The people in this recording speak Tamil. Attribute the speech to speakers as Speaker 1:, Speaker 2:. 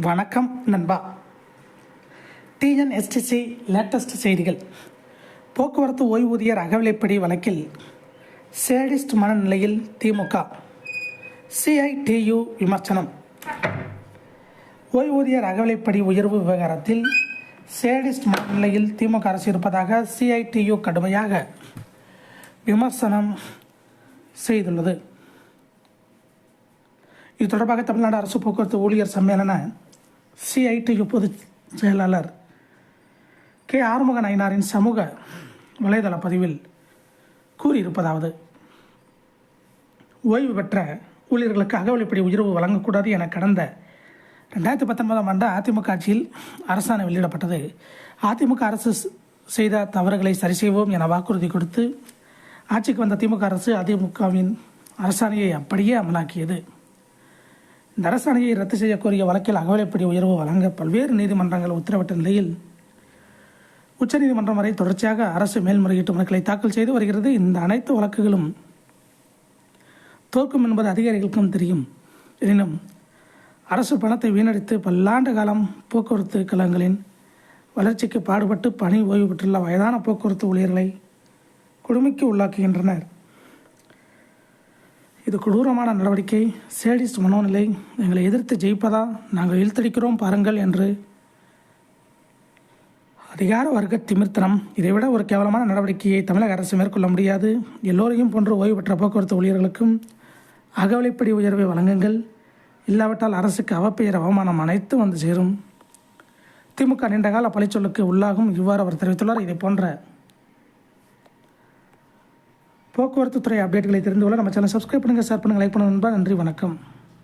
Speaker 1: வணக்கம் நண்பா. டிஎன்எஸ்டிசி லேட்டஸ்ட் செய்திகள். போக்குவரத்து ஓய்வூதியர் அகவிலைப்படி வழக்கில் சேடிஸ்ட் மனநிலையில் திமுக, சிஐடியு விமர்சனம். ஓய்வூதியர் அகவிலைப்படி உயர்வு விவகாரத்தில் சேடிஸ்ட் மனநிலையில் திமுக அரசு இருப்பதாக சிஐடியு கடுமையாக விமர்சனம் செய்துள்ளது. இது தொடர்பாக தமிழ்நாடு அரசு போக்குவரத்து ஊழியர் சம்மேளன சிஐடியு பொதுச் செயலாளர் கே ஆறுமுக நயினாரின் சமூக வலைதள பதிவில் கூறியிருப்பதாவது: ஓய்வு பெற்ற ஊழியர்களுக்கு அகவிலைப்படி உயர்வு வழங்கக்கூடாது என கடந்த 2019ஆம் ஆண்டு அதிமுக ஆட்சியில் அரசாணை வெளியிடப்பட்டது. அதிமுக அரசு செய்த தவறுகளை சரி செய்வோம் என வாக்குறுதி கொடுத்து ஆட்சிக்கு வந்த திமுக அரசு அதிமுகவின் அரசாணையை அப்படியே அமலாக்கியது. இந்த அரசாணையை ரத்து செய்ய கோரிய வழக்கில் அகவிலைப்படி உயர்வு வழங்க பல்வேறு நீதிமன்றங்கள் உத்தரவிட்ட நிலையில் உச்சநீதிமன்றம் வரை தொடர்ச்சியாக அரசு மேல்முறையீட்டு மனுக்களை தாக்கல் செய்து வருகிறது. இந்த அனைத்து வழக்குகளும் தோற்கும் என்பது அதிகாரிகளுக்கும் தெரியும். எனினும் அரசு பணத்தை வீணடித்து பல்லாண்டு காலம் போக்குவரத்து கழகங்களின் வளர்ச்சிக்கு பாடுபட்டு பணி ஓய்வு பெற்றுள்ள வயதான போக்குவரத்து ஊழியர்களை கொடுமைக்கு உள்ளாக்குகின்றனர். இது கொடூரமான நடவடிக்கை. சேடிஸ்ட் மனோநிலை. எங்களை எதிர்த்து ஜெயிப்பதா, நாங்கள் இழுத்தடிக்கிறோம் பாருங்கள் என்று அதிகார வர்க்க திமிர்த்தனம். இதைவிட ஒரு கேவலமான நடவடிக்கையை தமிழக அரசு மேற்கொள்ள முடியாது. எல்லோரையும் போன்று ஓய்வு பெற்ற போக்குவரத்து ஊழியர்களுக்கும் அகவிலைப்படி உயர்வை வழங்குங்கள். இல்லாவிட்டால் அரசுக்கு அவப்பெயர், அவமானம் அனைத்தும் வந்து சேரும். திமுக நீண்டகால பழிச்சொல்லுக்கு உள்ளாகும். இவ்வாறு அவர் தெரிவித்துள்ளார். இதை போன்ற போக்குவரத்து துறை அப்டேட்களை தெரிந்து கொள்ள நம்ம சேனல் சப்ஸ்கிரைப் பண்ணுங்கள், ஷேர் பண்ணுங்கள், லைக் பண்ணுங்கள். நன்றி, வணக்கம்.